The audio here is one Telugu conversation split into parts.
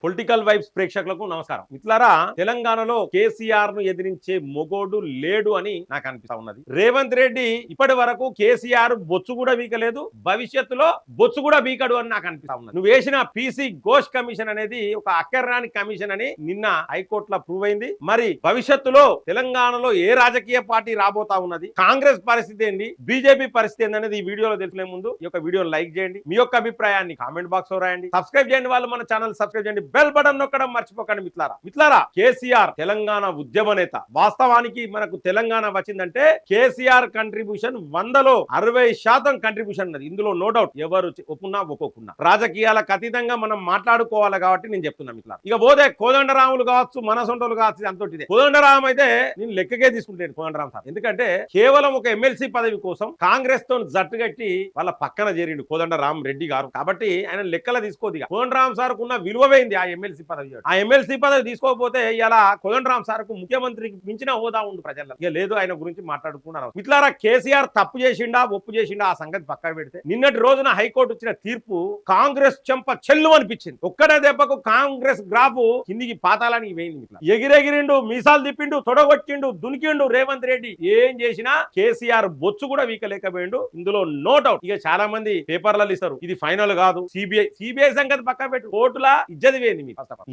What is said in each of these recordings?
పొలిటికల్ వైబ్స్ ప్రేక్షకులకు నమస్కారం. మిత్రులారా, తెలంగాణలో కేసీఆర్ ను ఎదిరించే మొగోడు లేడు అని నాకు అనిపిస్తా ఉన్నది. రేవంత్ రెడ్డి ఇప్పటి వరకు కేసీఆర్ బొచ్చు కూడా వీకలేదు, భవిష్యత్తులో బొచ్చు కూడా వీకడు అని నాకు అనిపిస్తా ఉన్నది. నువ్వు వేసిన పీసీ ఘోష్ కమిషన్ అనేది ఒక అక్కర్రాని కమిషన్ అని నిన్న హైకోర్టులో ప్రూవ్ అయింది. మరి భవిష్యత్తులో తెలంగాణలో ఏ రాజకీయ పార్టీ రాబోతా ఉన్నది, కాంగ్రెస్ పరిస్థితి ఏంటి, బీజేపీ పరిస్థితి ఏంటి అనేది ఈ వీడియోలో తెలుసుకునే ముందు ఈ యొక్క వీడియోని లైక్ చేయండి, మీ యొక్క అభిప్రాయాన్ని కామెంట్ బాక్స్ లో రాయండి, సబ్స్క్రైబ్ చేయండి. వాళ్ళు మన ఛానల్ సబ్స్క్రైబ్ చేయండి, బెల్ బటన్ నొక్కడం మర్చిపోకండి. మిత్రులారా, కేసీఆర్ తెలంగాణ ఉద్యమ నేత. వాస్తవానికి మనకు తెలంగాణ వచ్చిందంటే కేసీఆర్ కంట్రిబ్యూషన్ 100లో 60% కంట్రిబ్యూషన్ ఉన్నది. ఇందులో నో డౌట్, ఎవరు ఒప్పుకున్నా ఒప్పుకున్నా రాజకీయాలకు అతీతంగా మనం మాట్లాడుకోవాలి కాబట్టి నేను చెప్తున్నా. మిత్రులారా, ఇక పోతే కోదండరాములు కావచ్చు, మనసొంటలు కావచ్చు, అంతటిదే. కోదండరాం అయితే నేను లెక్కకే తీసుకుంటాను కోదండరాం సార్. ఎందుకంటే కేవలం ఒక ఎమ్మెల్సీ పదవి కోసం కాంగ్రెస్ తో జట్టుగట్టి వాళ్ళ పక్కన చేరిండు కోదండరాం రెడ్డి గారు. కాబట్టి ఆయన లెక్కల తీసుకోదు. కోదండరాం సార్ కున్న విలువైంది ఆ ఎమ్మెల్సీ పదవి. ఆ ఎమ్మెల్సీ పదవి తీసుకోకపోతే ఇలా కోదండరాం సార్ కు ముఖ్యమంత్రికి మించిన హోదా ఉండు ప్రజల్లో. ఇక లేదు, ఆయన గురించి మాట్లాడుకున్నారు. మిత్రులారా, కేసీఆర్ తప్పు చేసిండా ఒప్పు చేసిండా ఆ సంగతి పక్కన పెడితే, నిన్నటి రోజున హైకోర్టు ఇచ్చిన తీర్పు కాంగ్రెస్ చెంప చెల్లు అనిపించింది. ఒక్కడే దెబ్బకు కాంగ్రెస్ గ్రాఫ్ కిందికి పాతాలని వేయింది. ఎగిరెగిరిండు, మీసాలు తిప్పిండు, తొడగొట్టిండు, దునికిండు రేవంత్ రెడ్డి. ఏం చేసినా కేసీఆర్ బొచ్చు కూడా వీకలేకపోయిండు. ఇందులో నో డౌట్. ఇక చాలా మంది పేపర్లలో ఇస్తారు, ఇది ఫైనల్ కాదు, సిబిఐ సంగతి పక్క పెట్టు, కోర్టుల ఇజ్జది వేయింది.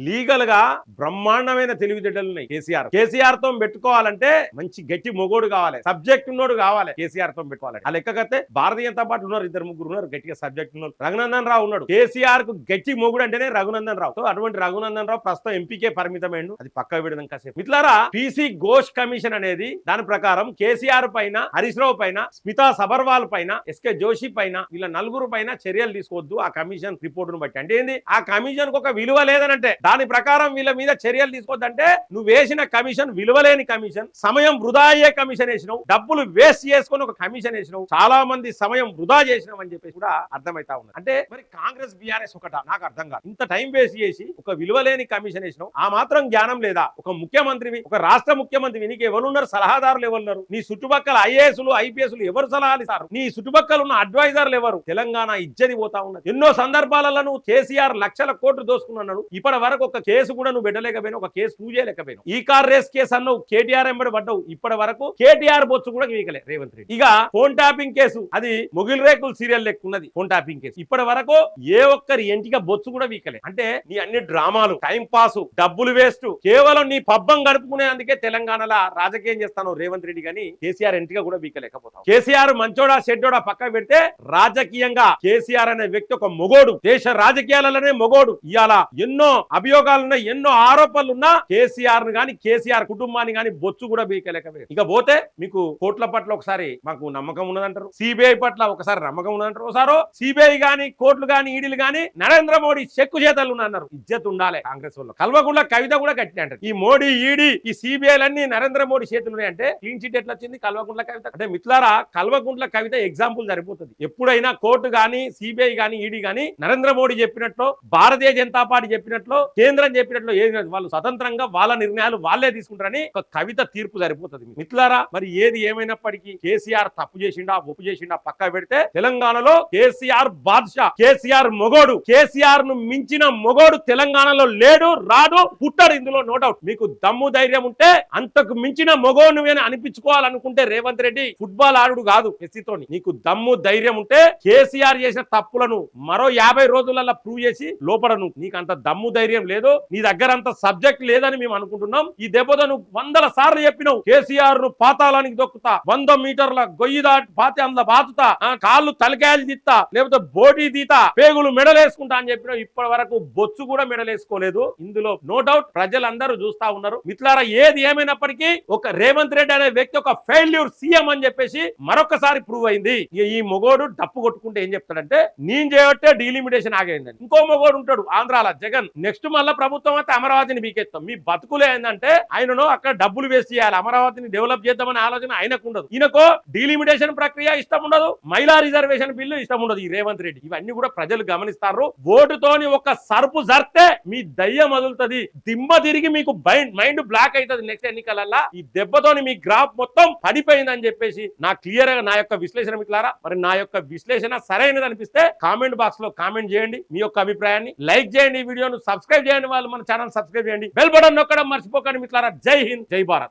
లీగల్ గా బ్రహ్మాండమైన తెలివితేటలు ఉన్నాయి కేసీఆర్ తో పెట్టుకోవాలంటే మంచి గట్టి మొగోడు కావాలి, సబ్జెక్ట్ ఉన్నోడు కావాలి. కేసీఆర్ తో పెట్టుకోవాలి. ఆ లెక్కకైతే భారతీయ జనతా పార్టీ ఉన్నారు, 2-3 ఉన్నారు గట్టిగా సబ్జెక్ట్ ఉన్నారు. రఘునందన్ రావు ఉన్నాడు. కేసీఆర్ కు గట్టి మొగుడు అంటేనే రఘునందన్ రావు. అటువంటి రఘునందన్ రావు ప్రస్తుతం ఎంపీకే పరిమితమైండు. అది పక్క విడడం కాసేపు. మిత్రులారా, పీసీ ఘోష్ కమిషన్ అనేది దాని ప్రకారం కేసీఆర్ పైన, హరీష్ రావు పైన, స్మితా సబర్వాల్ పైన, ఎస్కే జోషి పైన, వీళ్ళ నలుగురు పైన చర్యలు తీసుకోవద్దు ఆ కమిషన్ రిపోర్ట్ ను బట్టి. అంటే ఏంది, ఆ కమిషన్ కు ఒక విలువ లేదనంటే దాని ప్రకారం వీళ్ళ మీద చర్యలు తీసుకోవద్దంటే నువ్వు వేసిన కమిషన్ విలువలేని కమిషన్, సమయం వృధా అయ్యే కమిషన్ వేసినావు, డబ్బులు వేస్ట్ చేసుకుని ఒక కమిషన్ వేసినావు, చాలా మంది సమయం వృధా చేసినావు అని చెప్పేసి కూడా అర్థమైతా ఉంది. అంటే మరి కాంగ్రెస్ బీఆర్ఎస్ ఒకట నాకు అర్థం కాదు. ఇంత టైం వేస్ట్ చేసి ఒక విలువలేని కమిషన్ వేసినావు, ఆ మాత్రం జ్ఞానం లేదా? ఒక ముఖ్యమంత్రివి, ఒక రాష్ట్ర ముఖ్యమంత్రివి, నీకు ఎవరున్నారు? సలహాదారులు ఎవరున్నారు? నీ చుట్టుపక్కల ఐఏఎస్లు ఐపీఎస్లు ఎవరు సలహాలు ఇస్తారు? నీ చుట్టుపక్కల ఉన్న అడ్వైజర్లు ఎవరు? తెలంగాణ ఇజ్జది పోతా ఉన్నది. ఎన్నో సందర్భాలలో నువ్వు కేసీఆర్ లక్షల కోట్లు దోసుకున్నాడు. ఇప్పటి వరకు ఒక కేసు కూడా నువ్వు పెట్టలేకపోయినావు, ఒక కేసు నువ్వు చేయలేకపోయినావు. ఈ కార్ రేస్ కేసు అన్నావు, కేటీఆర్ ఎంబడి పడ్డావు. ఇప్పటి వరకు కేటీఆర్ బొచ్చు కూడా వీకలే రేవంత్ రెడ్డి. ఇక ఫోన్ ట్యాపింగ్ కేసు, అది Mogil రేకుల్ serial లెక్కున్నది phone tapping case. ఇప్పటి వరకు ఏ ఒక్కరి ఎంటిక బొచ్చు కూడా వీకలే. అంటే నీ అన్ని డ్రామాలు, టైం పాస్, డబ్బులు వేస్ట్, కేవలం నీ పబ్బం గడుపుకునేందుకే తెలంగాణలో రాజకీయం చేస్తాను రేవంత్ రెడ్డి. కానీ కేసీఆర్ ఎంటిక కూడా వీకలేకపోతావు. కేసీఆర్ మంచోడా చెడ్డోడా పక్క పెడితే రాజకీయంగా కేసీఆర్ అనే వ్యక్తి ఒక మొగోడు, దేశ రాజకీయాలలోనే మొగోడు. ఇవాళ ఎన్నో అభియోగాలున్నా, ఎన్నో ఆరోపణలున్నా కేసీఆర్ ను గాని, కేసీఆర్ కుటుంబాన్ని గాని బొచ్చు కూడా బీకలేకపోయారు. ఇక పోతే మీకు కోర్టుల పట్ల ఒకసారి మాకు నమ్మకం ఉన్నదంటారు, సిబిఐ పట్ల ఒకసారి నమ్మకం ఉన్నదంటారు, ఒకసారి సిబిఐ గాని, కోర్టులు గాని, ఈడీలు గాని నరేంద్ర మోడీ చెక్కు చేతలు అన్నారు. ఇజ్జత్ ఉండాలి కాంగ్రెస్ వాళ్ళు. కల్వకుంట్ల కవిత కూడా గట్టి అంటారు, ఈ మోడీ, ఈడీ, ఈ సిబిఐలన్నీ నరేంద్ర మోడీ చేతులు ఉన్నాయంటే క్లీన్ చిట్ ఎట్లా వచ్చింది కల్వకుంట్ల కవిత? అంటే మిత్రులారా, కల్వకుంట్ల కవిత ఎగ్జాంపుల్ సరిపోతుంది. ఎప్పుడైనా కోర్టు గాని, సిబిఐ గాని, ఈడీ గాని నరేంద్ర మోడీ చెప్పినట్లు, భారతీయ జనతా పార్టీ చెప్పినట్లు, కేంద్రం చెప్పినట్లు ఏది వాళ్ళు స్వతంత్రంగా వాళ్ళ నిర్ణయాలు వాళ్ళే తీసుకుంటారని ఒక కవిత తీర్పు సరిపోతుంది. మిత్రులారా, మరి ఏది ఏమైనప్పటికీ కేసీఆర్ తప్పు చేసిండా ఒప్పు చేసిండా పక్క పెడితే తెలంగాణలో కేసీఆర్ బాద్షా, కేసీఆర్ మొగోడు. కేసీఆర్ ను మించిన మొగోడు తెలంగాణలో లేడు, రాడు, పుట్టాడు. ఇందులో నో డౌట్. మీకు దమ్ము ధైర్యం ఉంటే అంతకు మించిన మొగోడు అని అనిపించుకోవాలనుకుంటే రేవంత్ రెడ్డి ఫుట్బాల్ ఆడుడు కాదు మెస్సీతోని. నీకు దమ్ము ధైర్యం ఉంటే కేసీఆర్ చేసిన తప్పులను మరో 50 రోజులలో ప్రూవ్ చేసి లోపడను. నీకు అంత దమ్ము ధైర్యం లేదు, నీ దగ్గర అంత సబ్జెక్ట్ లేదని మేము అనుకుంటున్నాం. ఈ దెబ్బతో నువ్వు 100 సార్లు చెప్పినావు కేసీఆర్ ను పాతాళానికి దొక్కుతా, 100 మీటర్ల గొయ్యి దాటి పాతి అందులో బాతుతా, కాళ్ళు తలకాయలు తీస్తా, లేకపోతే బోటీ తీతా, పేగులు మెడలేసుకుంటా అని చెప్పినావు. ఇప్పటి వరకు బొచ్చు కూడా మెడలేసుకోలేదు. ఇందులో నో డౌట్ ప్రజలందరూ చూస్తా ఉన్నారు. మిత్రులారా, ఏది ఏమైనప్పటికీ ఒక రేవంత్ రెడ్డి అనే వ్యక్తి ఒక ఫెయిల్యూర్ సీఎం అని చెప్పేసి మరొకసారి ప్రూవ్ అయింది. ఈ మొగోడు డప్పు కొట్టుకుంటే ఏం చెప్తాడంటే, నేను చేయబట్టే డీలిమిటేషన్ ఆగైందని. ఇంకో మొగోడు ఉంటాడు ఆంధ్రాల జగన్, నెక్స్ట్ మళ్ళా ప్రభుత్వం అయితే అమరావతిని బీకెత్తాం. మీ బతుకులే ఏంటంటే ఆయనను అక్కడ డబ్బులు వేస్ట్ చేయాలి, అమరావతిని డెవలప్ చేద్దామనే ఆలోచన ఆయనకు ఉండదు. ఈయనకు డీలిమిటేషన్ ప్రక్రియ ఇష్టం ఉండదు, మహిళా రిజర్వేషన్ బిల్లు ఇష్టం ఉండదు. ఈ రేవంత్ రెడ్డి ఇవన్నీ కూడా ప్రజలు గమనిస్తారు. ఓటుతోని ఒక సరుపు జరితే మీ దయ్యం వదులుతుంది, దిమ్మ తిరిగి మీకు మైండ్ బ్లాక్ అవుతుంది. నెక్స్ట్ ఎన్నికలల్లా ఈ దెబ్బతోని మీ గ్రాఫ్ మొత్తం పడిపోయిందని చెప్పేసి నా క్లియర్ గా నా యొక్క విశ్లేషణ. మిత్రులారా, మరి నా యొక్క విశ్లేషణ సరైనది అనిపిస్తే కామెంట్ బాక్స్ లో కామెంట్ చేయండి, మీ యొక్క అభిప్రాయాన్ని లైక్ చేయండి. వీడియోను సబ్స్క్రైబ్ చేయండి, వాళ్ళు మన ఛానల్ సబ్స్క్రైబ్ చేయండి, బెల్ బటన్ నొక్కడం మర్చిపోకండి మిత్రులారా. జై హింద్, జై భారత్.